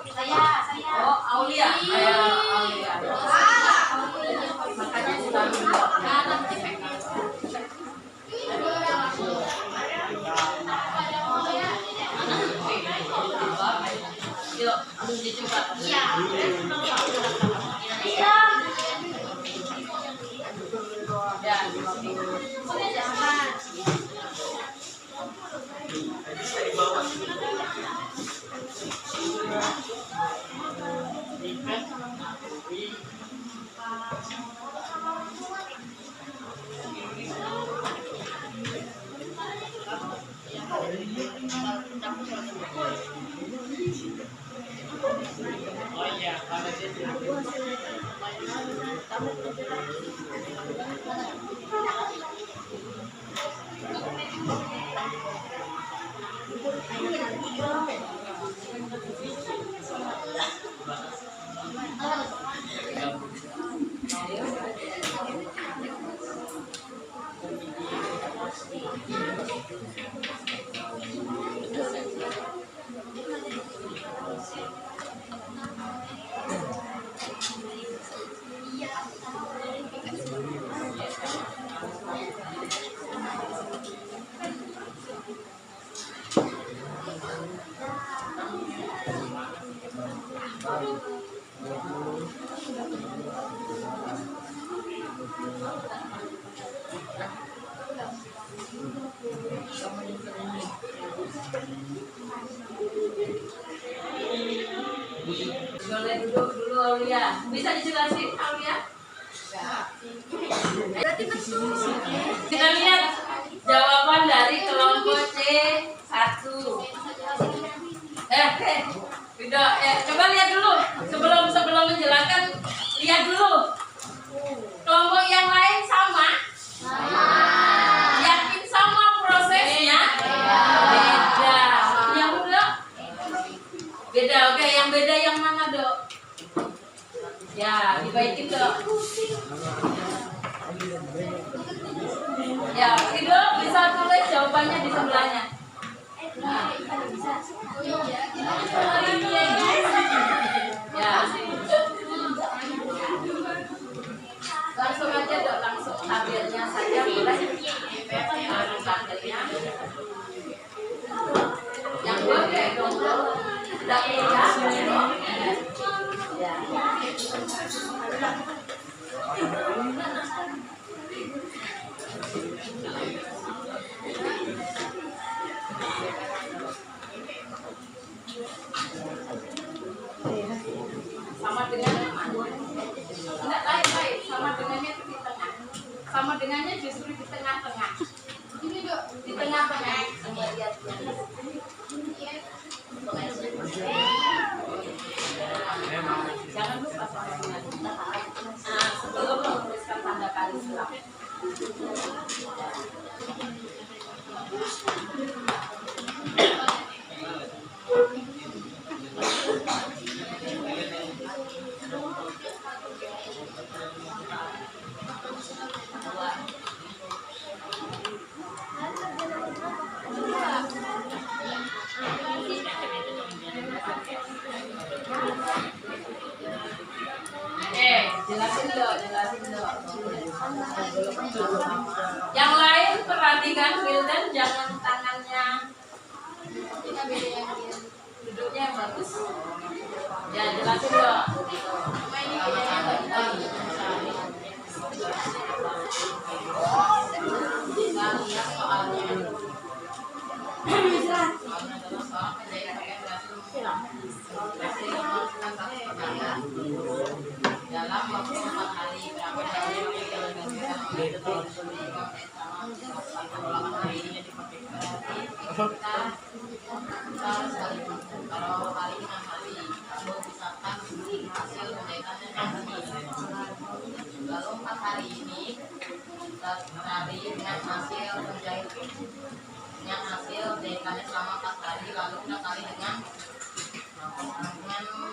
Oh, Aulia. Ayo, Aulia. Makanya selalu yuk, dicoba. Ya. Boleh duduk dulu Aulia. Bisa dijelasin Aulia? Kita lihat jawaban dari kelompok C1. Coba lihat dulu sebelum menjelaskan, lihat dulu. Kelompok yang lain sama? Yakin sama prosesnya? Beda. Yang udah? Beda. Oke, yang beda yang mana, Dok? Ya, dibaikin, Dok. Ya, itu bisa tulis jawabannya di sebelahnya. Ya. Langsung aja, Dok, langsung tabelnya saja boleh. Tabelnya. Yang boleh dong, Dok. Tidak beda. Ya. Sama dengannya enggak lain, sama dengannya itu di tengah. Sama dengannya justru di tengah-tengah. Ini, Dok, di tengah-tengah. Lihat. Jangan lupa sama dengan. Nah, sebelum menuliskan tanda kali silang. Jelasin dong. Yang lain perhatikan, Wildan, jangan tangannya. Duduknya yang bagus. Ya, jelasin dong. Dalam waktu 4 hari berapa hari kita harus kali kalau kali dengan hari lalu misalkan hasil penjahitannya lalu 4 hari ini kita cari dengan hasil penjahitannya selama 4 hari lalu kita kali dengan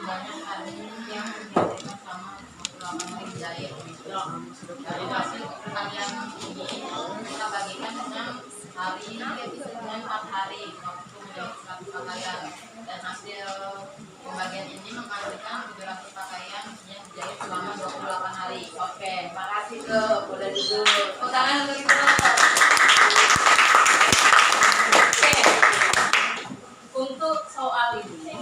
banyak hari yang penjahitan sama jahit. Dari hasil perkalian ini kita bagikan dengan hari dengan 4 hari waktu menjahit 100 pakaian, dan hasil pembagian ini menghasilkan 700 pakaian yang dijahit selama 28 hari. Oke, makasih, Dok. Boleh duduk. Tepuk tangan untuk itu. Oke. Untuk soal ini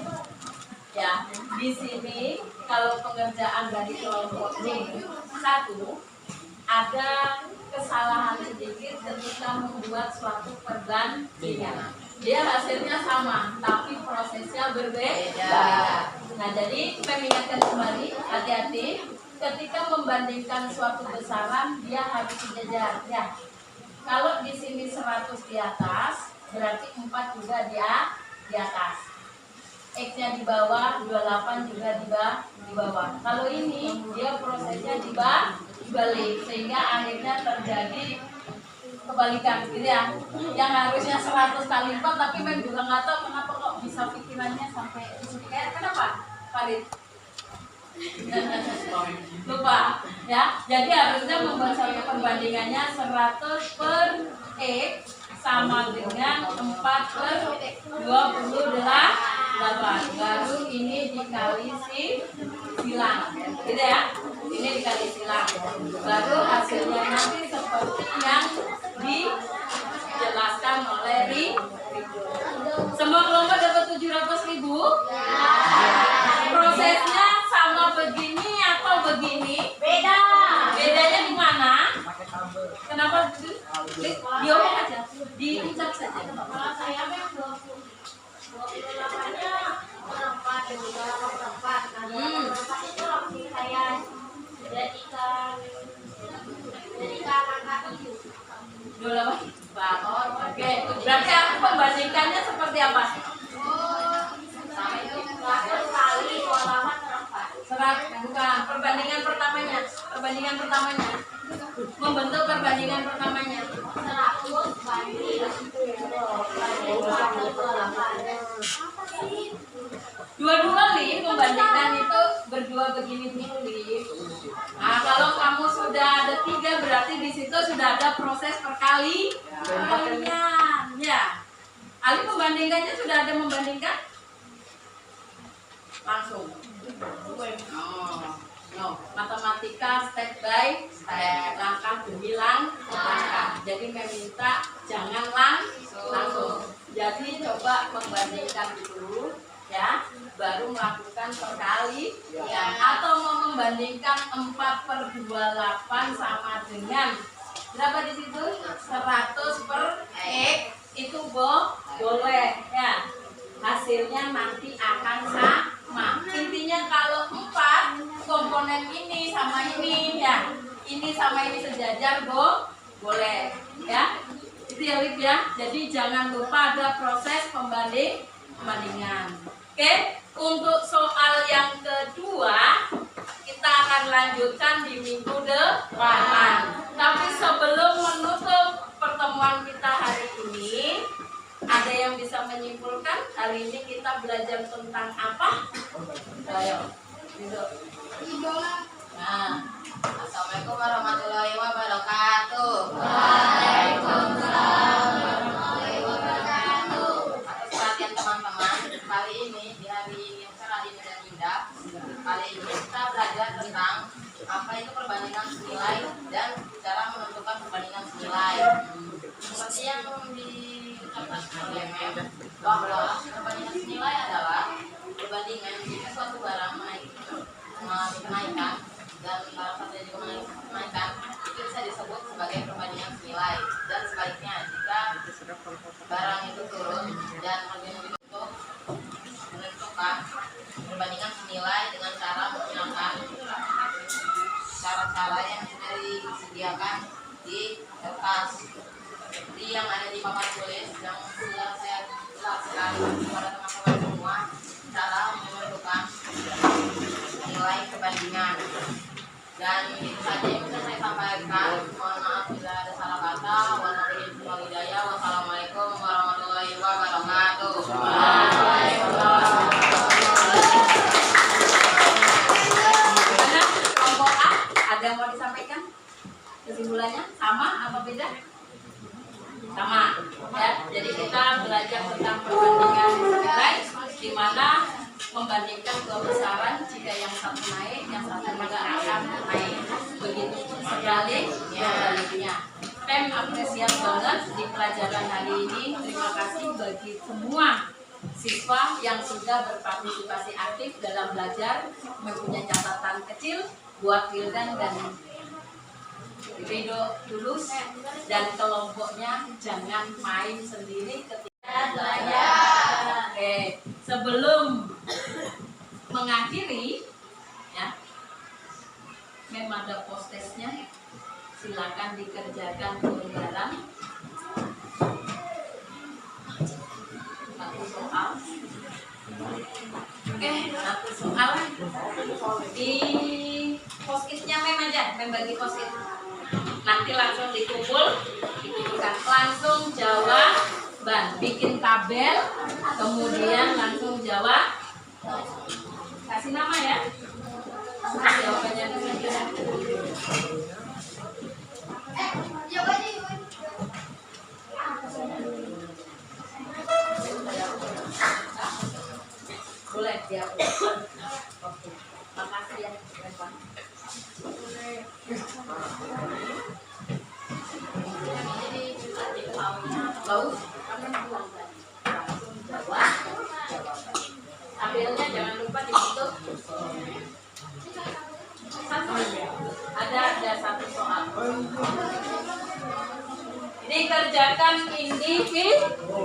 ya, di sini kalau pengerjaan dari kelompok ini 1 ada kesalahan sedikit ketika membuat suatu perbandingan. Dia hasilnya sama, tapi prosesnya berbeda. Nah, jadi mengingatkan kembali, hati-hati ketika membandingkan suatu besaran, dia harus sejajar. Ya, kalau di sini 100 di atas, berarti 4 juga di atas. X-nya di bawah, 28 juga di bawah. Kalau ini dia prosesnya dibalik sehingga akhirnya terjadi kebalikan gitu ya. Yang harusnya 100 kali lipat tapi Mem juga nggak tahu kenapa kok bisa pikirannya sampai kayak kenapa Farid? Lupa ya. Jadi harusnya membuat satu perbandingannya 100 per X sama dengan 4 per 28. Baru ini dikali silang gitu ya. Ini dikali silang. Baru hasilnya nanti seperti yang dijelaskan oleh Semua kelompok dapat 700.000. Prosesnya sama begini atau begini? Beda. Bedanya di mana? Kenapa begitu? Diomong aja, diucap saja. Kalau saya memang 28-nya berempat, berempat. Nah, berempat itu langsung saya jadikan angka 7. 28. Oke, berarti aku membandingkannya seperti apa? Sama itu 100 kali 28 berempat. Bukan, perbandingan pertamanya. Membentuk perbandingan pertamanya. 100 banding 28. Dua-dua Li, membandingkan itu berdua begini Li. Nah, kalau kamu sudah ada 3 berarti di situ sudah ada proses perkalian. Ya. Ali membandingkannya sudah ada membandingkan? Langsung. No, matematika step by step, langkah demi langkah. Jadi meminta jangan langsung. Jadi coba membandingkan dulu ya, baru melakukan perkalian atau mau membandingkan 4 per 28 sama dengan berapa di situ? 100 per X itu boleh ya. Hasilnya nanti akan sama. Intinya kalau 4 komponen ini sama ini ya, ini sama ini sejajar boleh ya. Itu ya Lip ya. Jadi jangan lupa ada proses pembandingan. Oke, untuk soal yang kedua kita akan lanjutkan di minggu depan. Tapi sebelum menutup pertemuan kita hari ini, ada yang bisa menyimpulkan hari ini kita belajar tentang apa? Ayo, duduk. Nah, Assalamualaikum warahmatullahi wabarakatuh. Waalaikumsalam warahmatullahi wabarakatuh. Atas perhatian teman-teman, kali ini di hari yang cerah ini dan indah, kali ini kita belajar tentang apa itu perbandingan senilai dan cara menentukan perbandingan senilai. Seperti yang diucapkan oleh Mem, bahwa perbandingan senilai adalah perbandingan jika suatu barang menaikkan dan barang satunya juga menaikkan, itu bisa disebut sebagai perbandingan senilai. Dan sebaliknya, jika barang itu turun dan harganya untuk menentukan perbandingan senilai dengan cara menggunakan cara-cara yang sudah disediakan di kertas seperti yang ada di papan tulis yang sudah saya jelaskan kepada teman-teman semua cara menentukan nilai perbandingan. Dan itu saja yang bisa saya sampaikan. Mohon maaf bila ada salah kata. Wassalamualaikum warahmatullahi wabarakatuh. Gimana? Kelompok A ada yang mau disampaikan? Kesimpulannya sama apa beda? Sama ya. Jadi kita belajar tentang perbandingan nilai di mana membandingkan dua besaran, jika yang satu naik, yang satu juga akan naik. Begitu sebaliknya. Pem apresiasi banget di pelajaran hari ini. Terima kasih bagi semua siswa yang sudah berpartisipasi aktif dalam belajar, mempunyai catatan kecil buat Wildan dan Rido Tulus dan kelompoknya. Jangan main sendiri ketika belajar. Oke, sebelum mengakhiri ya, memang ada postesnya, silakan dikerjakan pelanggaran. Satu soal Satu soal di post-itnya mem bagi post-it. Nanti langsung dikumpulkan langsung jawaban, bikin tabel, kemudian langsung jawab, kasih nama ya, jawabannya di sini. Boleh ya. Oke. Makasih ya, Reva. Lalu langsung jawab. Tabelnya jangan lupa ditutup. Ada satu soal. Dikerjakan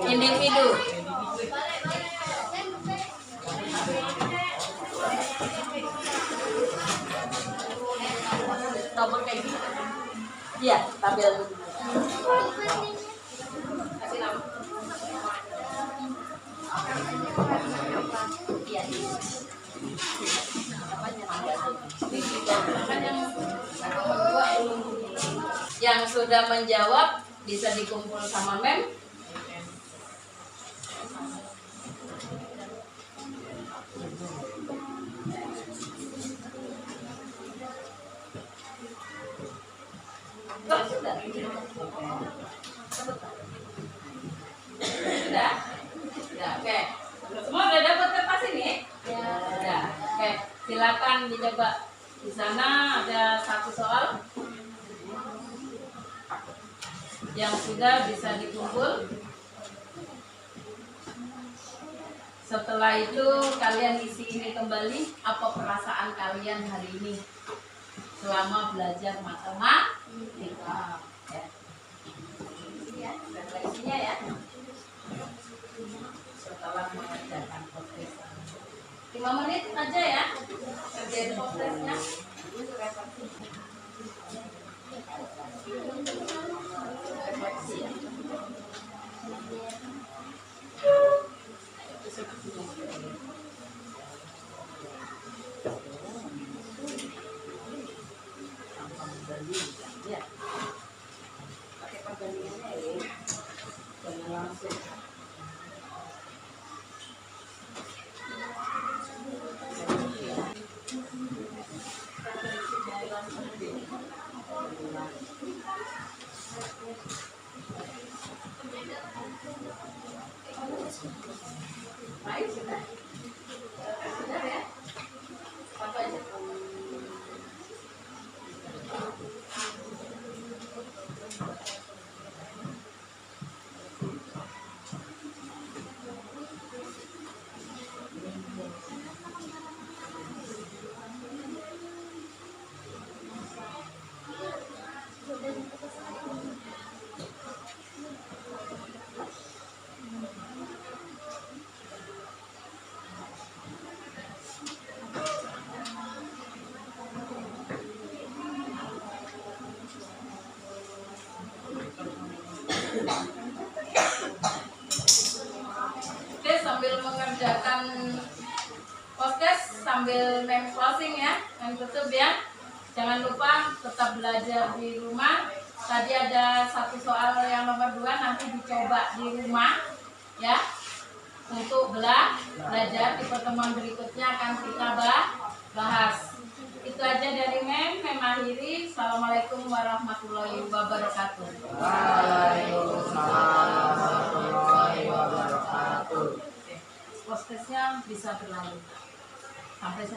individu. Nomor kayak gitu. Iya, tabel dulu. Kasih nama. Iya. Yang sudah menjawab bisa dikumpul sama mem. Sudah. Oke. Semua udah dapat kertas ini? Ya. Sudah. Oke, silakan dicoba. Di sana ada satu soal yang sudah bisa dikumpul. Setelah itu kalian isi ini kembali, apa perasaan kalian hari ini selama belajar matematika. Ya, refleksinya ya. Setelah mengerjakan podcast 5 menit aja ya kerjain podcastnya. Refleksi ya. Ya. Pakai perbandingannya ya. Jangan langsung. Baik, sudah. Sudah ya. Apa aja? Oke, sambil mengerjakan podcast sambil mem closing ya, mem tutup ya. Jangan lupa tetap belajar di rumah. Tadi ada satu soal yang nomor 2, nanti dicoba di rumah ya. Untuk belajar di pertemuan berikutnya akan kita bahas. Itu aja dari mem akhiri. Assalamualaikum warahmatullahi wabarakatuh. Waalaikumsalam warahmatullahi wabarakatuh. Podcastnya bisa berlanjut sampai selesai.